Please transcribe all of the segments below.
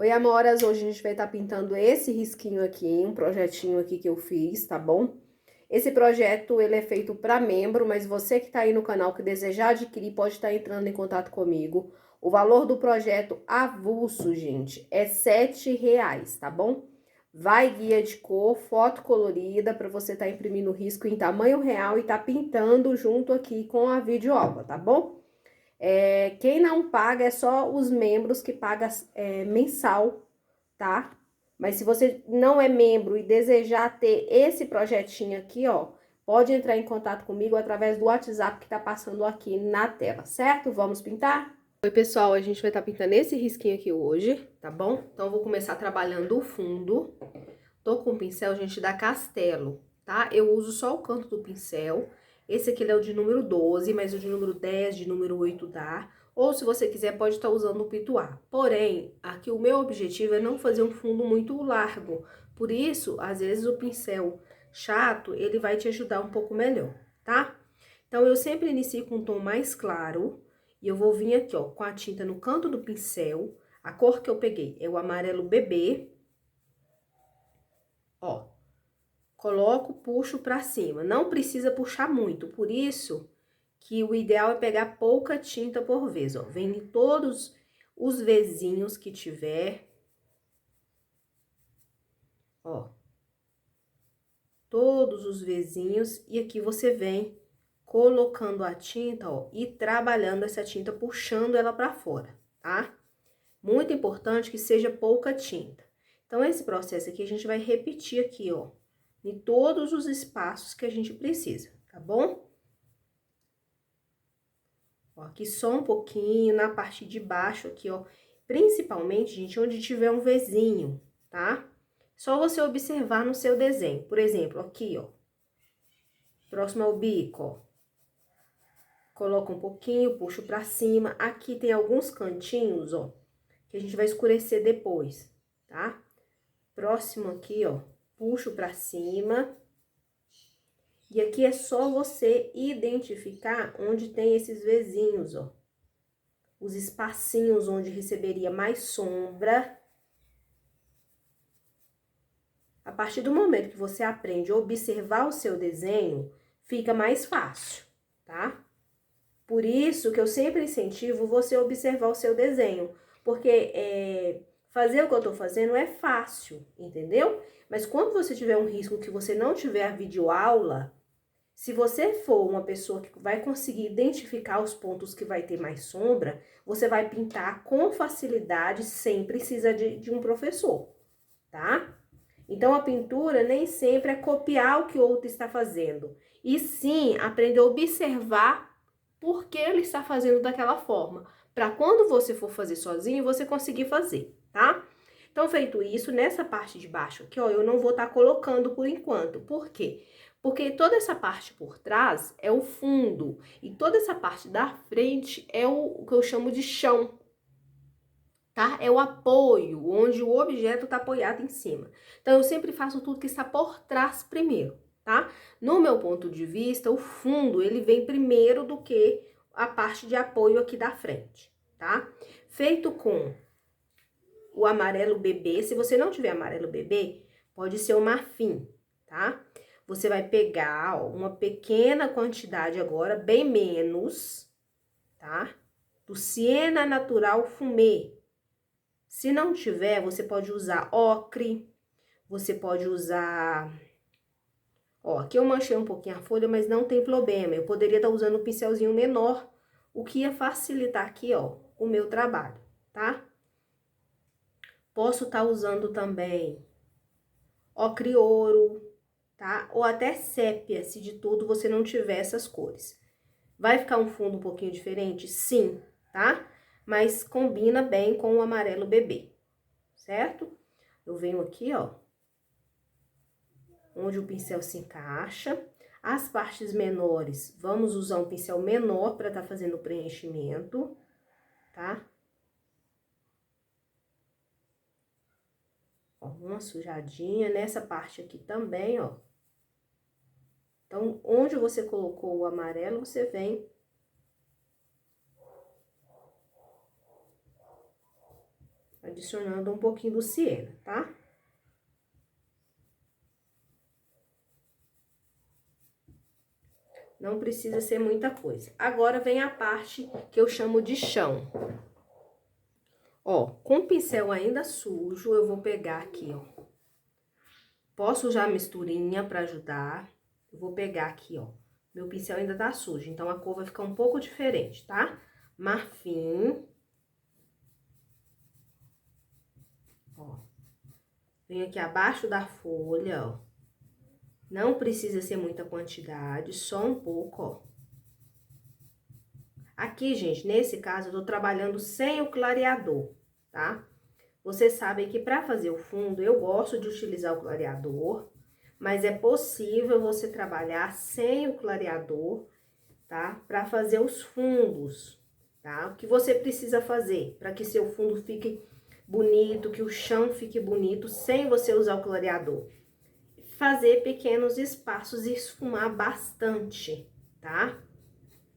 Oi, amoras, hoje a gente vai estar pintando esse risquinho aqui, um projetinho aqui que eu fiz, tá bom? Esse projeto, ele é feito para membro, mas você que tá aí no canal que desejar adquirir, pode estar entrando em contato comigo. O valor do projeto avulso, gente, é R$ 7, tá bom? Vai guia de cor, foto colorida, para você estar imprimindo o risco em tamanho real e tá pintando junto aqui com a videoaula, tá bom? Quem não paga é só os membros que pagam mensal, tá? Mas se você não é membro e desejar ter esse projetinho aqui, ó, pode entrar em contato comigo através do WhatsApp que tá passando aqui na tela, certo? Vamos pintar? Oi, pessoal, a gente vai estar pintando esse risquinho aqui hoje, tá bom? Então, eu vou começar trabalhando o fundo. Tô com o pincel, gente, da Castelo, tá? Eu uso só o canto do pincel. Esse aqui ele é o de número 12, mas o de número 10, de número 8 dá. Ou, se você quiser, pode estar usando o pituá. Porém, aqui o meu objetivo é não fazer um fundo muito largo. Por isso, às vezes, o pincel chato, ele vai te ajudar um pouco melhor, tá? Então, eu sempre inicio com um tom mais claro. E eu vou vir aqui, ó, com a tinta no canto do pincel. A cor que eu peguei é o amarelo bebê. Ó, coloco, puxo pra cima. Não precisa puxar muito, por isso que o ideal é pegar pouca tinta por vez, ó. Vem em todos os vezinhos que tiver. Ó. Todos os vezinhos. E aqui você vem colocando a tinta, ó, e trabalhando essa tinta, puxando ela pra fora, tá? Muito importante que seja pouca tinta. Então, esse processo aqui a gente vai repetir aqui, ó, em todos os espaços que a gente precisa, tá bom? Ó, aqui só um pouquinho, na parte de baixo aqui, ó. Principalmente, gente, onde tiver um vezinho, tá? Só você observar no seu desenho. Por exemplo, aqui, ó. Próximo ao bico, ó. Coloca um pouquinho, puxo pra cima. Aqui tem alguns cantinhos, ó, que a gente vai escurecer depois, tá? Próximo aqui, ó, puxo pra cima. E aqui é só você identificar onde tem esses vezinhos, ó. Os espacinhos onde receberia mais sombra. A partir do momento que você aprende a observar o seu desenho, fica mais fácil, tá? Por isso que eu sempre incentivo você a observar o seu desenho, porque fazer o que eu tô fazendo é fácil, entendeu? Mas quando você tiver um risco que você não tiver a videoaula, se você for uma pessoa que vai conseguir identificar os pontos que vai ter mais sombra, você vai pintar com facilidade sem precisar de um professor, tá? Então, a pintura nem sempre é copiar o que o outro está fazendo, e sim aprender a observar por que ele está fazendo daquela forma, para quando você for fazer sozinho, você conseguir fazer, tá? Então, feito isso, nessa parte de baixo aqui, ó, eu não vou estar colocando por enquanto. Por quê? Porque toda essa parte por trás é o fundo, e toda essa parte da frente é o que eu chamo de chão, tá? É o apoio, onde o objeto está apoiado em cima. Então, eu sempre faço tudo que está por trás primeiro, tá? No meu ponto de vista, o fundo, ele vem primeiro do que a parte de apoio aqui da frente, tá? Feito com o amarelo bebê, se você não tiver amarelo bebê, pode ser o marfim, tá? Você vai pegar, ó, uma pequena quantidade agora, bem menos, tá? Do siena natural fumê. Se não tiver, você pode usar ocre, você pode usar... Ó, aqui eu manchei um pouquinho a folha, mas não tem problema. Eu poderia estar usando um pincelzinho menor, o que ia facilitar aqui, ó, o meu trabalho, tá? Posso estar usando também ocre ouro, tá? Ou até sépia, se de tudo você não tiver essas cores. Vai ficar um fundo um pouquinho diferente? Sim, tá? Mas combina bem com o amarelo bebê, certo? Eu venho aqui, ó, onde o pincel se encaixa. As partes menores, vamos usar um pincel menor para estar fazendo o preenchimento, tá? Ó, uma sujadinha nessa parte aqui também, ó. Então, onde você colocou o amarelo, você vem adicionando um pouquinho do siena, tá? Não precisa ser muita coisa. Agora vem a parte que eu chamo de chão. Ó, com o pincel ainda sujo, eu vou pegar aqui, ó. Posso usar a misturinha pra ajudar. Eu vou pegar aqui, ó. Meu pincel ainda tá sujo, então a cor vai ficar um pouco diferente, tá? Marfim. Ó. Venho aqui abaixo da folha, ó. Não precisa ser muita quantidade, só um pouco, ó. Aqui, gente, nesse caso, eu tô trabalhando sem o clareador, tá? Vocês sabem que para fazer o fundo, eu gosto de utilizar o clareador, mas é possível você trabalhar sem o clareador, tá? Para fazer os fundos, tá? O que você precisa fazer para que seu fundo fique bonito, que o chão fique bonito, sem você usar o clareador? Fazer pequenos espaços e esfumar bastante, tá?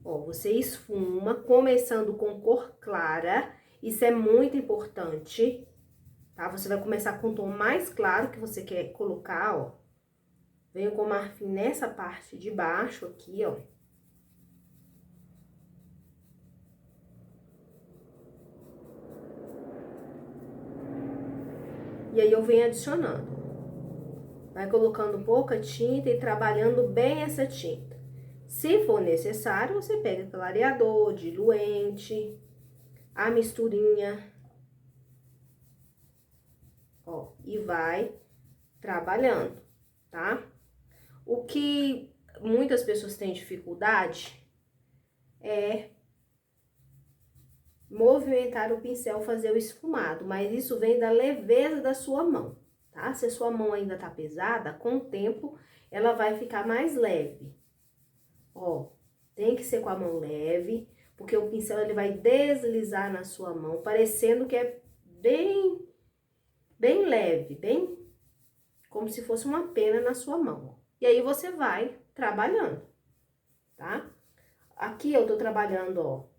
Ó, você esfuma, começando com cor clara, isso é muito importante, tá? Você vai começar com o tom mais claro que você quer colocar, ó. Venho com marfim nessa parte de baixo aqui, ó. E aí, eu venho adicionando. Vai colocando pouca tinta e trabalhando bem essa tinta. Se for necessário, você pega clareador, diluente, a misturinha, ó, e vai trabalhando, tá? O que muitas pessoas têm dificuldade é movimentar o pincel, fazer o esfumado, mas isso vem da leveza da sua mão, tá? Se a sua mão ainda tá pesada, com o tempo ela vai ficar mais leve. Ó, tem que ser com a mão leve, porque o pincel ele vai deslizar na sua mão, parecendo que é bem leve, bem como se fosse uma pena na sua mão. E aí você vai trabalhando, tá? Aqui eu tô trabalhando, ó,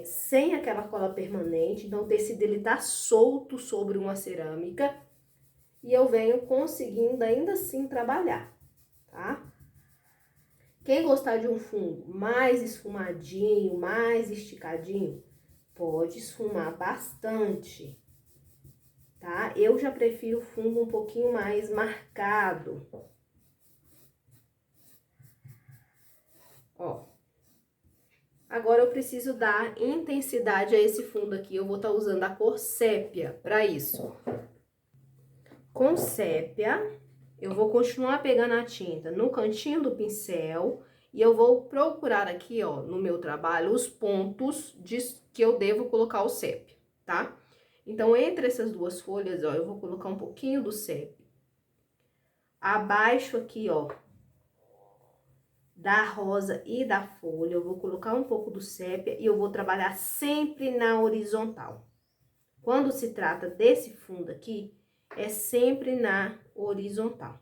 sem aquela cola permanente, então o tecido ele tá solto sobre uma cerâmica e eu venho conseguindo ainda assim trabalhar, tá? Quem gostar de um fundo mais esfumadinho, mais esticadinho, pode esfumar bastante, tá? Eu já prefiro fundo um pouquinho mais marcado. Ó. Agora, eu preciso dar intensidade a esse fundo aqui. Eu vou estar usando a cor sépia para isso. Com sépia, eu vou continuar pegando a tinta no cantinho do pincel e eu vou procurar aqui, ó, no meu trabalho, os pontos que eu devo colocar o sépia, tá? Então, entre essas duas folhas, ó, eu vou colocar um pouquinho do sépia. Abaixo aqui, ó, da rosa e da folha, eu vou colocar um pouco do sépia e eu vou trabalhar sempre na horizontal. Quando se trata desse fundo aqui, é sempre na horizontal.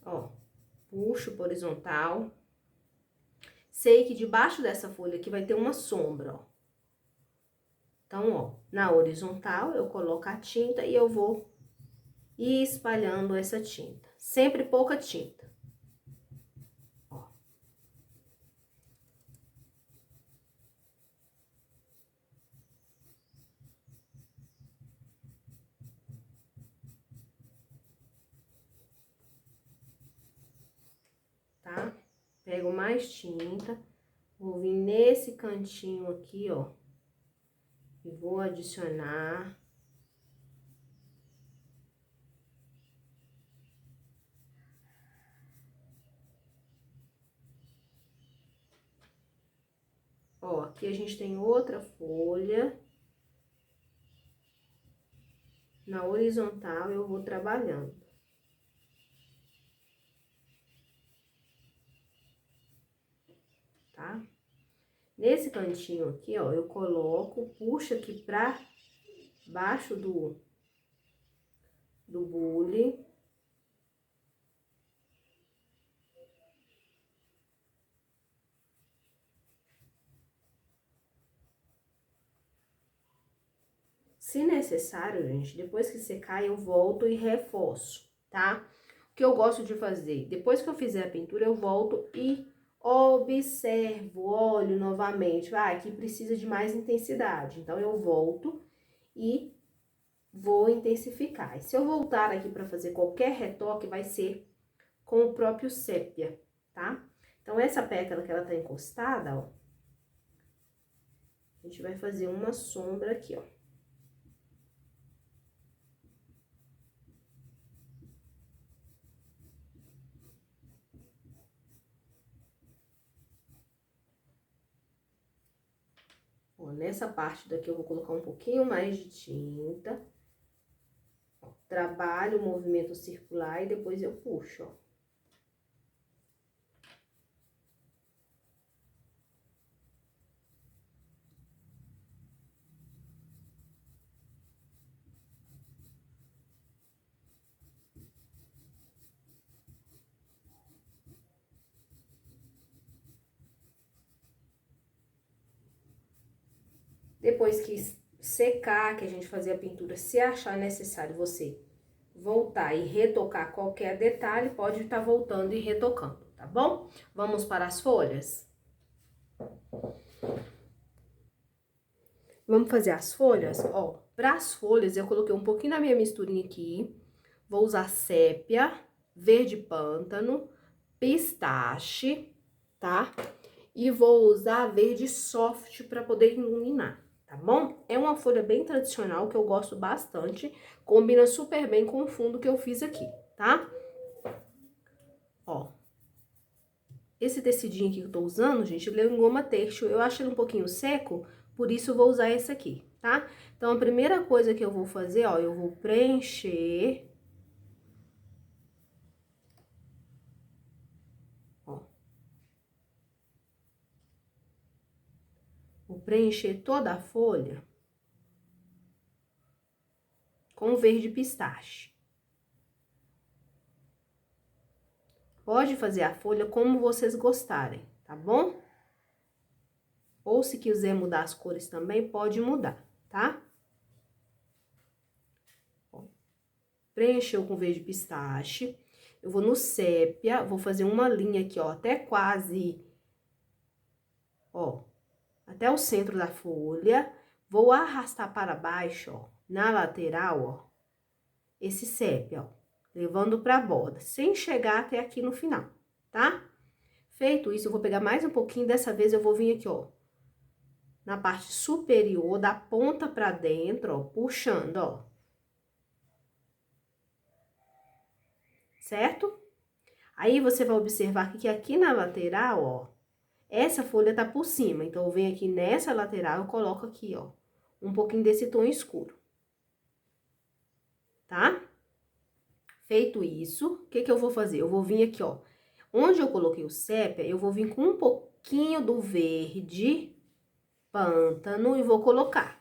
Ó, puxo para horizontal. Sei que debaixo dessa folha aqui vai ter uma sombra, ó. Então, ó, na horizontal eu coloco a tinta e eu vou ir espalhando essa tinta. Sempre pouca tinta. Tá? Pego mais tinta, vou vir nesse cantinho aqui, ó, e vou adicionar. Ó, aqui a gente tem outra folha. Na horizontal eu vou trabalhando. Tá? Nesse cantinho aqui, ó, eu coloco, puxo aqui pra baixo do bule. Se necessário, gente, depois que secar, eu volto e reforço, tá? O que eu gosto de fazer, depois que eu fizer a pintura, eu volto e observo, olho novamente. Ah, aqui precisa de mais intensidade. Então, eu volto e vou intensificar. E se eu voltar aqui para fazer qualquer retoque, vai ser com o próprio sépia, tá? Então, essa pétala que ela tá encostada, ó, a gente vai fazer uma sombra aqui, ó. Ó, nessa parte daqui eu vou colocar um pouquinho mais de tinta. Ó, trabalho o movimento circular e depois eu puxo, ó. Depois que secar, que a gente fazer a pintura, se achar necessário você voltar e retocar qualquer detalhe, pode estar voltando e retocando, tá bom? Vamos para as folhas? Vamos fazer as folhas? Ó, para as folhas eu coloquei um pouquinho da minha misturinha aqui. Vou usar sépia, verde pântano, pistache, tá? E vou usar verde soft para poder iluminar, tá bom? É uma folha bem tradicional que eu gosto bastante, combina super bem com o fundo que eu fiz aqui, tá? Ó, esse tecidinho aqui que eu tô usando, gente, ele é em goma têxtil, eu acho ele um pouquinho seco, por isso eu vou usar esse aqui, tá? Então, a primeira coisa que eu vou fazer, ó, eu vou preencher. Ó. Vou preencher toda a folha com verde pistache. Pode fazer a folha como vocês gostarem, tá bom? Ou se quiser mudar as cores também, pode mudar, tá? Ó, preencheu com verde pistache. Eu vou no sépia, vou fazer uma linha aqui, ó, até quase, ó, até o centro da folha. Vou arrastar para baixo, ó, na lateral, ó, esse sépia, ó, levando pra borda, sem chegar até aqui no final, tá? Feito isso, eu vou pegar mais um pouquinho, dessa vez eu vou vir aqui, ó, na parte superior, da ponta pra dentro, ó, puxando, ó. Certo? Aí, você vai observar que aqui na lateral, ó, essa folha tá por cima. Então, eu venho aqui nessa lateral, eu coloco aqui, ó, um pouquinho desse tom escuro. Tá? Feito isso, o que que eu vou fazer? Eu vou vir aqui, ó, onde eu coloquei o sépia, eu vou vir com um pouquinho do verde pântano e vou colocar.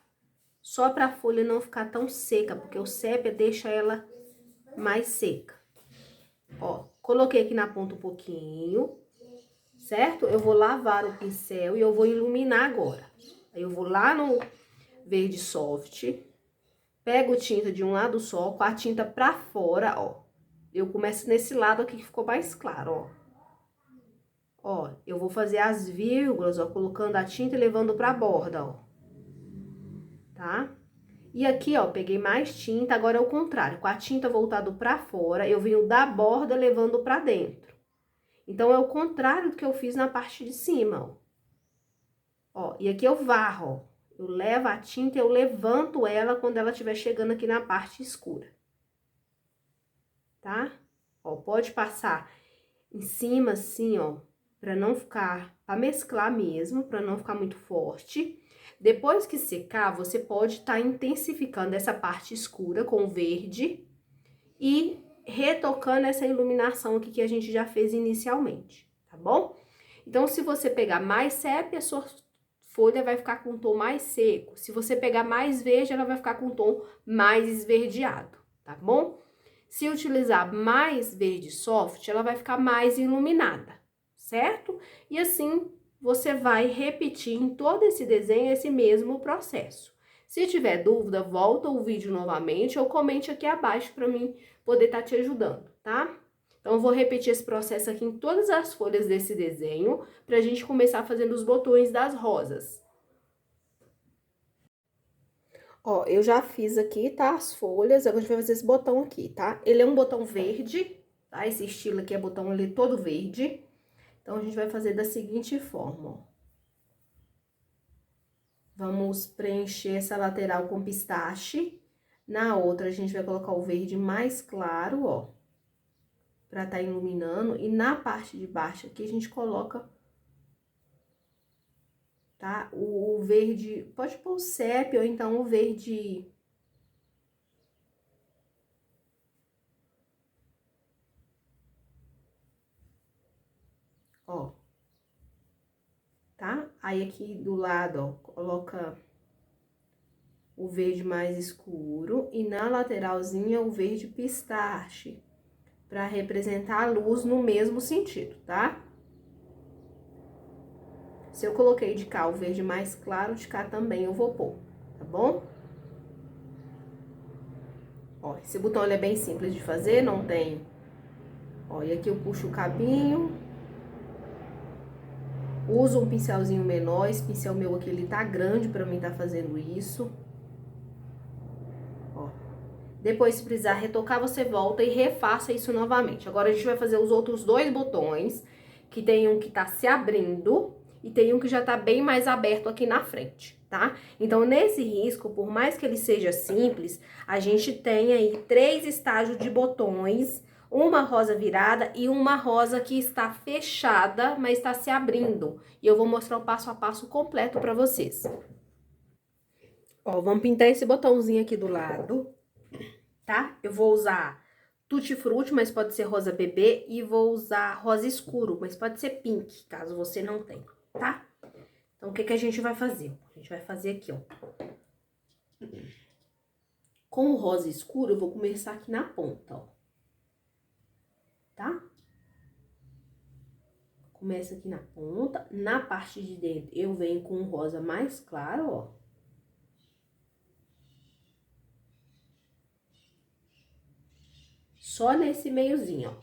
Só pra folha não ficar tão seca, porque o sépia deixa ela mais seca. Ó, coloquei aqui na ponta um pouquinho, certo? Eu vou lavar o pincel e eu vou iluminar agora. Aí, eu vou lá no verde soft, pego tinta de um lado só, com a tinta pra fora, ó. Eu começo nesse lado aqui que ficou mais claro, ó. Ó, eu vou fazer as vírgulas, ó, colocando a tinta e levando pra borda, ó. Tá? E aqui, ó, peguei mais tinta, agora é o contrário. Com a tinta voltado pra fora, eu venho da borda levando pra dentro. Então, é o contrário do que eu fiz na parte de cima, ó. Ó, e aqui eu varro, ó. Eu levo a tinta e eu levanto ela quando ela estiver chegando aqui na parte escura. Tá? Ó, pode passar em cima assim, ó, pra não ficar, pra mesclar mesmo, pra não ficar muito forte. Depois que secar, você pode estar intensificando essa parte escura com verde e retocando essa iluminação aqui que a gente já fez inicialmente, tá bom? Então, se você pegar mais sépia, a sua folha vai ficar com um tom mais seco. Se você pegar mais verde, ela vai ficar com um tom mais esverdeado, tá bom? Se utilizar mais verde soft, ela vai ficar mais iluminada, certo? E assim, você vai repetir em todo esse desenho esse mesmo processo. Se tiver dúvida, volta o vídeo novamente ou comente aqui abaixo para mim poder estar te ajudando, tá? Então, eu vou repetir esse processo aqui em todas as folhas desse desenho, pra gente começar fazendo os botões das rosas. Ó, eu já fiz aqui, tá? As folhas, agora a gente vai fazer esse botão aqui, tá? Ele é um botão verde, tá? Esse estilo aqui é botão ele todo verde. Então, a gente vai fazer da seguinte forma, ó. Vamos preencher essa lateral com pistache. Na outra, a gente vai colocar o verde mais claro, ó. Pra tá iluminando. E na parte de baixo aqui, a gente coloca, tá? O verde, pode pôr o sépia ou então o verde... Ó. Tá? Aí, aqui do lado, ó, coloca o verde mais escuro e na lateralzinha o verde pistache, pra representar a luz no mesmo sentido, tá? Se eu coloquei de cá o verde mais claro, de cá também eu vou pôr, tá bom? Ó, esse botão ele é bem simples de fazer, não tem... Ó, e aqui eu puxo o cabinho. Uso um pincelzinho menor, esse pincel meu aqui, ele tá grande pra mim tá fazendo isso. Ó. Depois, se precisar retocar, você volta e refaça isso novamente. Agora, a gente vai fazer os outros dois botões, que tem um que tá se abrindo e tem um que já tá bem mais aberto aqui na frente, tá? Então, nesse risco, por mais que ele seja simples, a gente tem aí 3 estágios de botões, uma rosa virada e uma rosa que está fechada, mas está se abrindo. E eu vou mostrar o passo a passo completo pra vocês. Ó, vamos pintar esse botãozinho aqui do lado, tá? Eu vou usar Tutti Frutti, mas pode ser rosa bebê, e vou usar rosa escuro, mas pode ser pink, caso você não tenha, tá? Então, o que que a gente vai fazer? A gente vai fazer aqui, ó. Com o rosa escuro, eu vou começar aqui na ponta, ó. Tá? Começa aqui na ponta, na parte de dentro eu venho com o rosa mais claro, ó. Só nesse meiozinho, ó.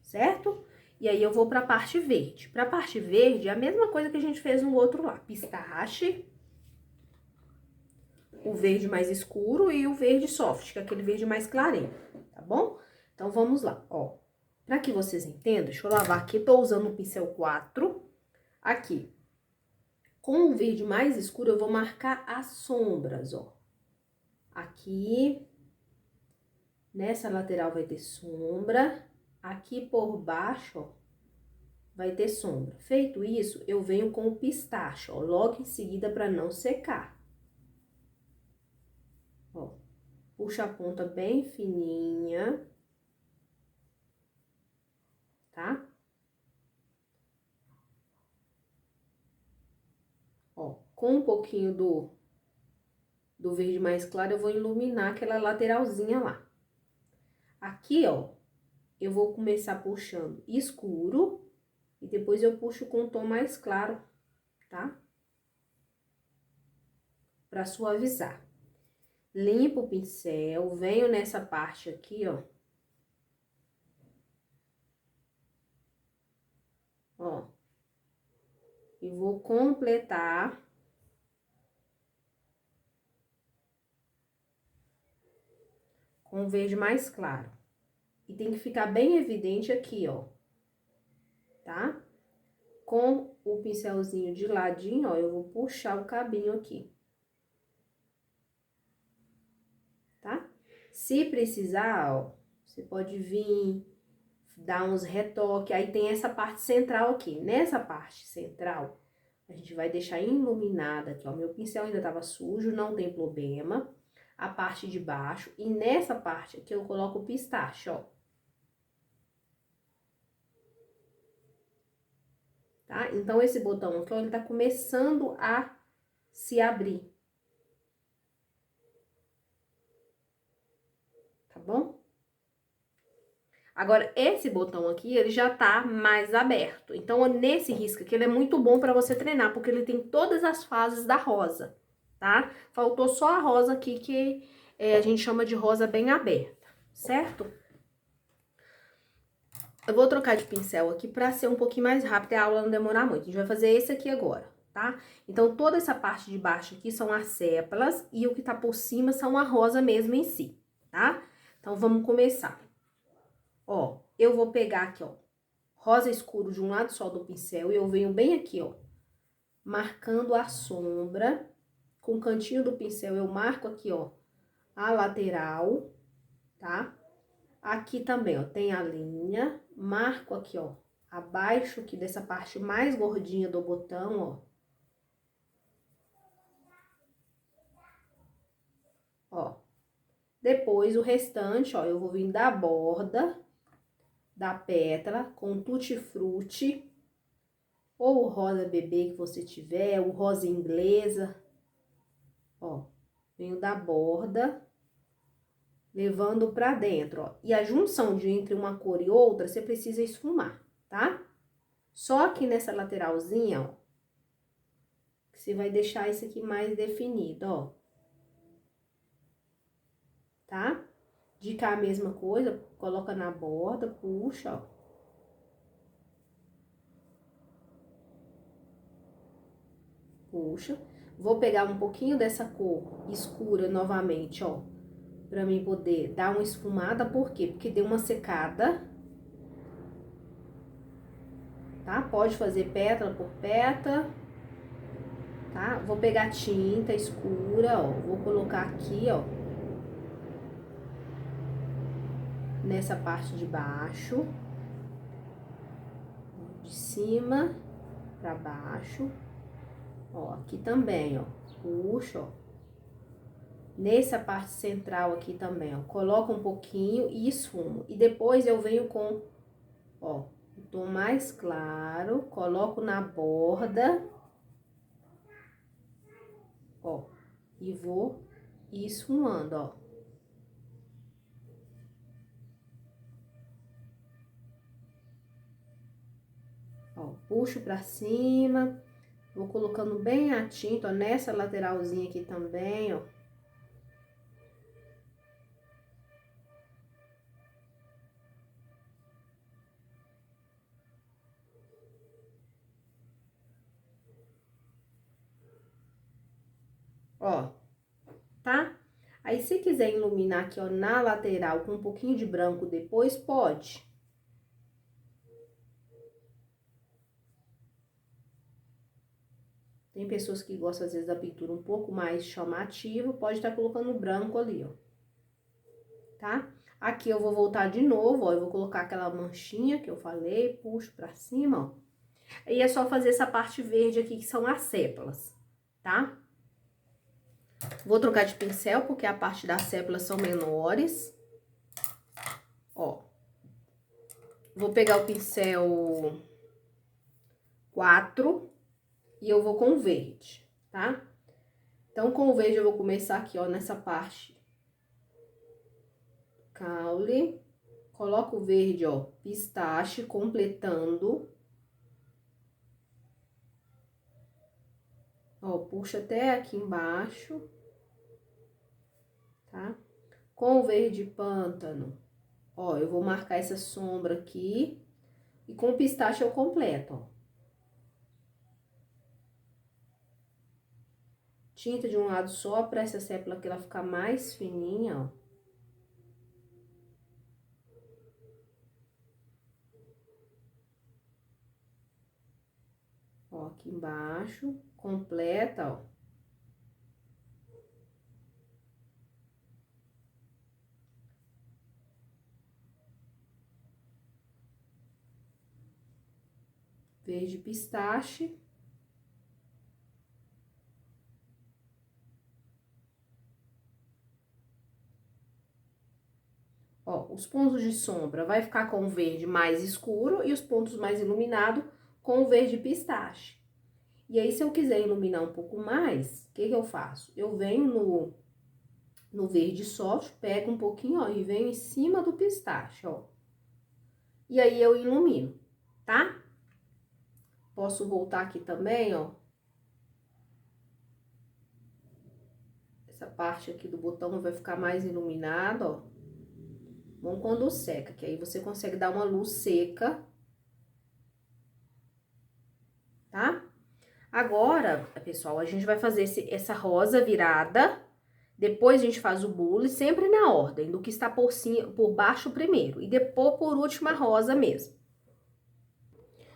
Certo? E aí, eu vou pra parte verde. Pra parte verde, é a mesma coisa que a gente fez no outro lá. Pistache, o verde mais escuro e o verde soft, que é aquele verde mais clarinho, tá bom? Então, vamos lá, ó. Pra que vocês entendam, deixa eu lavar aqui, tô usando o pincel 4. Aqui, com o verde mais escuro, eu vou marcar as sombras, ó. Aqui, nessa lateral vai ter sombra. Aqui por baixo, ó, vai ter sombra. Feito isso, eu venho com o pistache, ó, logo em seguida pra não secar. Ó, puxa a ponta bem fininha, tá? Ó, com um pouquinho do verde mais claro, eu vou iluminar aquela lateralzinha lá. Aqui, ó, eu vou começar puxando escuro e depois eu puxo com um tom mais claro, tá? Pra suavizar. Limpo o pincel, venho nessa parte aqui, ó. Ó. E vou completar com o verde mais claro. E tem que ficar bem evidente aqui, ó. Tá? Com o pincelzinho de ladinho, ó, eu vou puxar o cabinho aqui. Tá? Se precisar, ó, você pode vir dar uns retoques. Aí tem essa parte central aqui. Nessa parte central, a gente vai deixar iluminada aqui, ó. Meu pincel ainda tava sujo, não tem problema. A parte de baixo. E nessa parte aqui eu coloco o pistache, ó. Tá? Então, esse botão aqui, ó, ele tá começando a se abrir. Tá bom? Agora, esse botão aqui, ele já tá mais aberto. Então, nesse risco aqui, ele é muito bom pra você treinar, porque ele tem todas as fases da rosa. tá? Faltou só a rosa aqui, que a gente chama de rosa bem aberta, certo? Eu vou trocar de pincel aqui pra ser um pouquinho mais rápido e a aula não demorar muito. A gente vai fazer esse aqui agora, tá? Então, toda essa parte de baixo aqui são as sépalas e o que tá por cima são a rosa mesmo em si, tá? Então, vamos começar. Ó, eu vou pegar aqui, ó, rosa escuro de um lado só do pincel e eu venho bem aqui, ó, marcando a sombra. Com o cantinho do pincel eu marco aqui, ó, a lateral, tá? Aqui também, ó, tem a linha, marco aqui, ó, abaixo aqui dessa parte mais gordinha do botão, ó. Ó. Depois, o restante, ó, eu vou vir da borda da pétala com tutti-frutti, ou rosa bebê que você tiver, ou rosa inglesa, ó. Venho da borda, levando pra dentro, ó. E a junção de entre uma cor e outra, você precisa esfumar, tá? Só aqui nessa lateralzinha, ó, que você vai deixar isso aqui mais definido, ó. Tá? De cá a mesma coisa, coloca na borda, puxa, ó. Puxa. Vou pegar um pouquinho dessa cor escura novamente, ó. Pra mim poder dar uma esfumada, por quê? Porque deu uma secada. Tá? Pode fazer pétala por pétala. Tá? Vou pegar tinta escura, ó. Vou colocar aqui, ó. Nessa parte de baixo. De cima pra baixo. Ó, aqui também, ó. Puxa, ó. Nessa parte central aqui também, ó. Coloco um pouquinho e esfumo. E depois eu venho com, ó, o tom mais claro. Coloco na borda. Ó. E vou esfumando, ó. Ó, puxo pra cima. Vou colocando bem a tinta, ó, nessa lateralzinha aqui também, ó. Ó, tá? Aí, se quiser iluminar aqui, ó, na lateral com um pouquinho de branco depois, pode. Tem pessoas que gostam, às vezes, da pintura um pouco mais chamativa, pode estar colocando branco ali, ó. Tá? Aqui eu vou voltar de novo, ó, eu vou colocar aquela manchinha que eu falei, puxo pra cima, ó. E é só fazer essa parte verde aqui, que são as sépalas, tá? Vou trocar de pincel, porque a parte das sépalas são menores. Ó. Vou pegar o pincel 4 e eu vou com o verde, tá? Então, com o verde eu vou começar aqui, ó, nessa parte. Caule. Coloco o verde, ó, pistache, completando. Ó, puxa até aqui embaixo. Tá? Com o verde pântano, ó, eu vou marcar essa sombra aqui. E com o pistache eu completo, ó. Tinta de um lado só, pra essa sépala aqui ela ficar mais fininha, ó. Ó, aqui embaixo, completa, ó. Verde pistache. Ó, os pontos de sombra vai ficar com o verde mais escuro e os pontos mais iluminados com o verde pistache. E aí, se eu quiser iluminar um pouco mais, o que que eu faço? Eu venho no verde soft, pego um pouquinho, ó, e venho em cima do pistache, ó. E aí, eu ilumino, tá? Posso voltar aqui também, ó. Essa parte aqui do botão vai ficar mais iluminada, ó. Bom quando seca, que aí você consegue dar uma luz seca. Tá? Agora, pessoal, a gente vai fazer essa rosa virada. Depois a gente faz o bule, sempre na ordem do que está por baixo primeiro. E depois, por último, a rosa mesmo.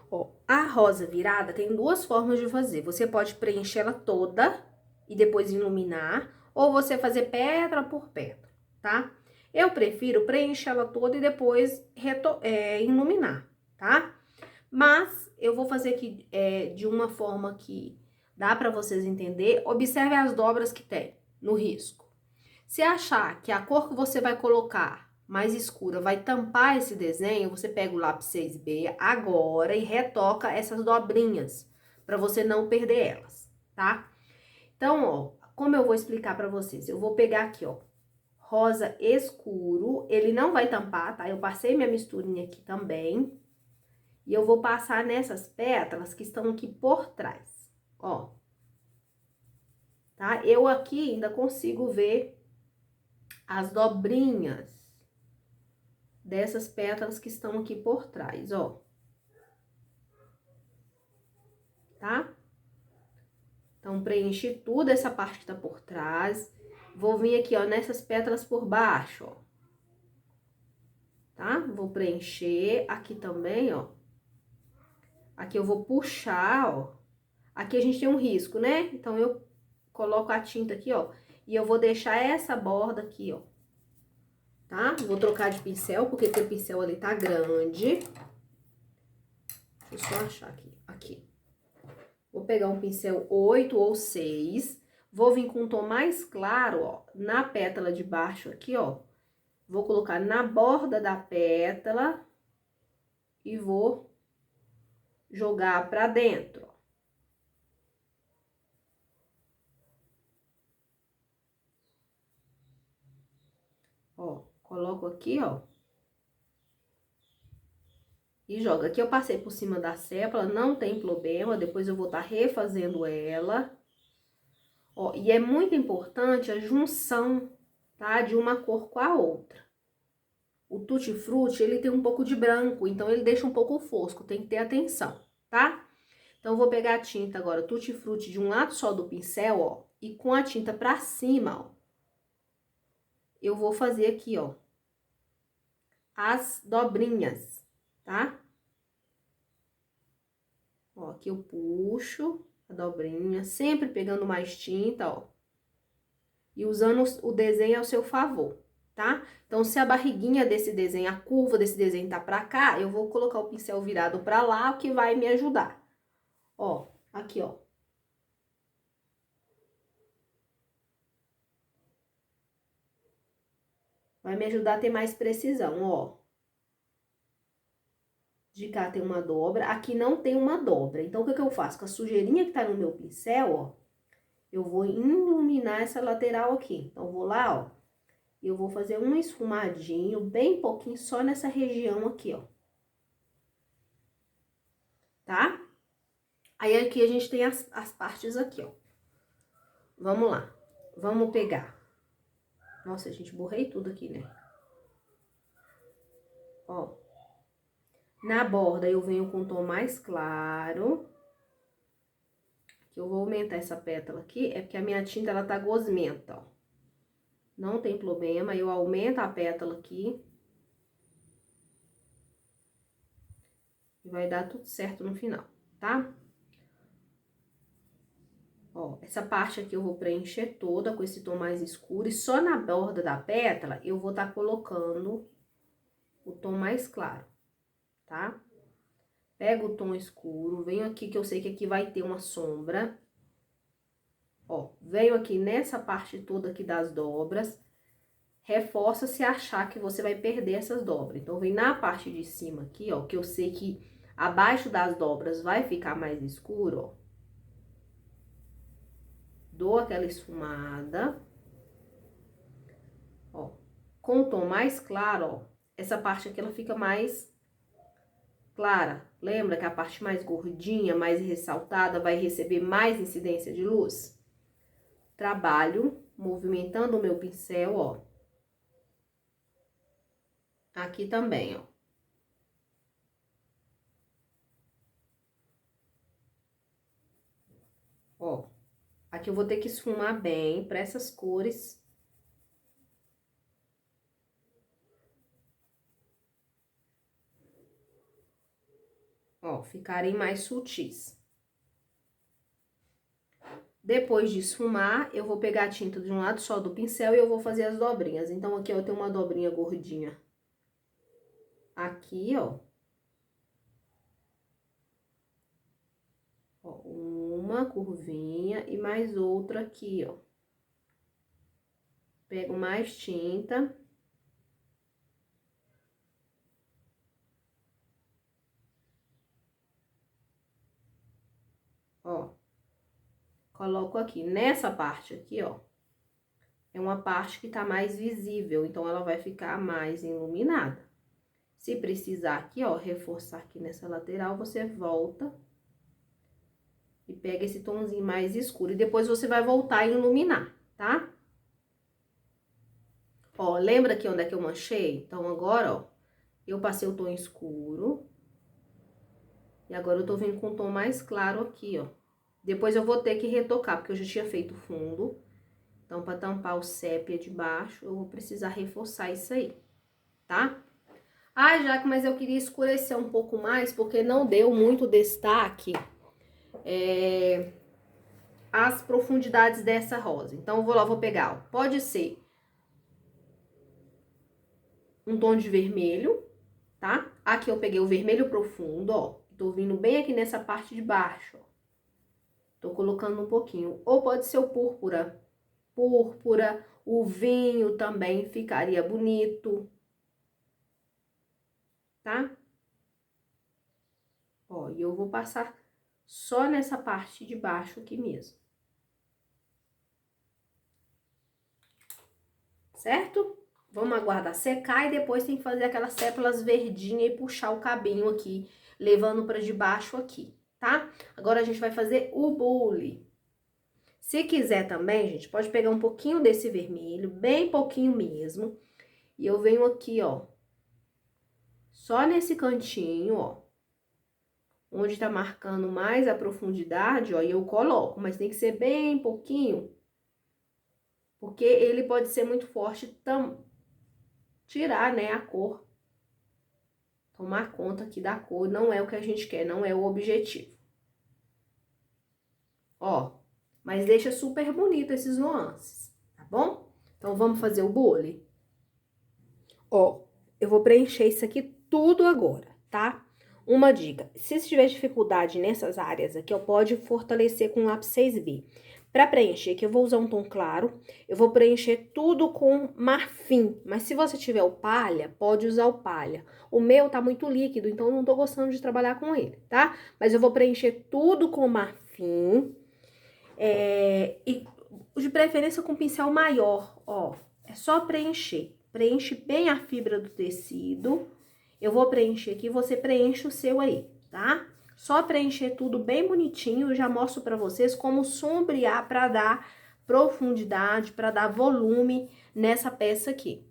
Ó, a rosa virada tem duas formas de fazer. Você pode preencher ela toda e depois iluminar, ou você fazer pedra por pedra, tá? Eu prefiro preencher ela toda e depois iluminar, tá? Mas eu vou fazer aqui de uma forma que dá pra vocês entenderem. Observe as dobras que tem no risco. Se achar que a cor que você vai colocar mais escura vai tampar esse desenho, você pega o lápis 6B agora e retoca essas dobrinhas, para você não perder elas, tá? Então, ó, como eu vou explicar para vocês? Eu vou pegar aqui, ó, rosa escuro, ele não vai tampar, tá? Eu passei minha misturinha aqui também. E eu vou passar nessas pétalas que estão aqui por trás, ó. Tá? Eu aqui ainda consigo ver as dobrinhas dessas pétalas que estão aqui por trás, ó. Tá? Então, preenchi tudo essa parte que tá por trás. Vou vir aqui, ó, nessas pétalas por baixo, ó. Tá? Vou preencher aqui também, ó. Aqui eu vou puxar, ó. Aqui a gente tem um risco, né? Então, eu coloco a tinta aqui, ó. E eu vou deixar essa borda aqui, ó. Tá? Vou trocar de pincel, porque esse pincel ali tá grande. Deixa eu só achar aqui. Aqui. Vou pegar um pincel 8 ou 6. Vou vir com um tom mais claro, ó, na pétala de baixo aqui, ó. Vou colocar na borda da pétala e vou jogar pra dentro, ó. Coloco aqui, ó. E joga. Aqui eu passei por cima da sépala, não tem problema, depois eu vou estar refazendo ela. Ó, e é muito importante a junção, tá? De uma cor com a outra. O tutti-frutti, ele tem um pouco de branco, então ele deixa um pouco fosco, tem que ter atenção, tá? Então, eu vou pegar a tinta agora, tutti-frutti de um lado só do pincel, ó, e com a tinta pra cima, ó, eu vou fazer aqui, ó, as dobrinhas, tá? Ó, aqui eu puxo a dobrinha, sempre pegando mais tinta, ó, e usando o desenho ao seu favor, tá? Então, se a barriguinha desse desenho, a curva desse desenho tá pra cá, eu vou colocar o pincel virado pra lá, o que vai me ajudar. Ó, aqui, ó. Vai me ajudar a ter mais precisão, ó. De cá tem uma dobra, aqui não tem uma dobra. Então, o que eu faço? Com a sujeirinha que tá no meu pincel, ó, eu vou iluminar essa lateral aqui. Então, eu vou lá, ó, e eu vou fazer um esfumadinho, bem pouquinho, só nessa região aqui, ó. Tá? Aí, aqui a gente tem as partes aqui, ó. Vamos lá. Vamos pegar. Nossa, gente, borrei tudo aqui, né? Ó. Na borda, eu venho com um tom mais claro. Que eu vou aumentar essa pétala aqui, é porque a minha tinta, ela tá gosmenta, ó. Não tem problema, eu aumento a pétala aqui. E vai dar tudo certo no final, tá? Ó, essa parte aqui eu vou preencher toda com esse tom mais escuro. E só na borda da pétala, eu vou tá colocando o tom mais claro, tá? Pego o tom escuro, venho aqui, que eu sei que aqui vai ter uma sombra. Ó, venho aqui nessa parte toda aqui das dobras. Reforça se achar que você vai perder essas dobras. Então, vem na parte de cima aqui, ó, que eu sei que abaixo das dobras vai ficar mais escuro, ó. Dou aquela esfumada. Ó, com o tom mais claro, ó, essa parte aqui ela fica mais clara. Lembra que a parte mais gordinha, mais ressaltada, vai receber mais incidência de luz? Trabalho movimentando o meu pincel, ó. Aqui também, ó. Ó, aqui eu vou ter que esfumar bem para essas cores. Ó, ficarem mais sutis. Depois de esfumar, eu vou pegar a tinta de um lado só do pincel e eu vou fazer as dobrinhas. Então, aqui, ó, eu tenho uma dobrinha gordinha. Aqui, ó. Ó, uma curvinha e mais outra aqui, ó. Pego mais tinta. Ó. Coloco aqui. Nessa parte aqui, ó. É uma parte que tá mais visível, então ela vai ficar mais iluminada. Se precisar aqui, ó, reforçar aqui nessa lateral, você volta e pega esse tomzinho mais escuro. E depois você vai voltar a iluminar, tá? Ó, lembra aqui onde é que eu manchei? Então, agora, ó, eu passei o tom escuro. E agora eu tô vindo com um tom mais claro aqui, ó. Depois eu vou ter que retocar, porque eu já tinha feito fundo. Então, pra tampar o sépia de baixo, eu vou precisar reforçar isso aí, tá? Ai, Jaque, mas eu queria escurecer um pouco mais, porque não deu muito destaque as profundidades dessa rosa. Então, eu vou lá, vou pegar, ó. Pode ser um tom de vermelho, tá? Aqui eu peguei o vermelho profundo, ó. Tô vindo bem aqui nessa parte de baixo, ó. Tô colocando um pouquinho. Ou pode ser o púrpura. Púrpura, o vinho também ficaria bonito, tá? Ó, e eu vou passar só nessa parte de baixo aqui mesmo. Certo? Vamos aguardar secar e depois tem que fazer aquelas sépalas verdinhas e puxar o cabinho aqui, levando pra debaixo aqui, tá? Agora a gente vai fazer o bule. Se quiser também, gente, pode pegar um pouquinho desse vermelho, bem pouquinho mesmo. E eu venho aqui, ó, só nesse cantinho, ó, onde tá marcando mais a profundidade, ó, e eu coloco, mas tem que ser bem pouquinho, porque ele pode ser muito forte, tirar, né, a cor. Tomar conta aqui da cor não é o que a gente quer, não é o objetivo. Ó, mas deixa super bonito esses nuances, tá bom? Então, vamos fazer o bule? Ó, eu vou preencher isso aqui tudo agora, tá? Uma dica, se tiver dificuldade nessas áreas aqui, ó, pode fortalecer com lápis 6B. Pra preencher aqui, eu vou usar um tom claro, eu vou preencher tudo com marfim, mas se você tiver o palha, pode usar o palha. O meu tá muito líquido, então eu não tô gostando de trabalhar com ele, tá? Mas eu vou preencher tudo com marfim, e de preferência com pincel maior, ó, é só preencher. Preenche bem a fibra do tecido. Eu vou preencher aqui, você preenche o seu aí, tá? Só preencher tudo bem bonitinho, eu já mostro pra vocês como sombrear pra dar profundidade, pra dar volume nessa peça aqui.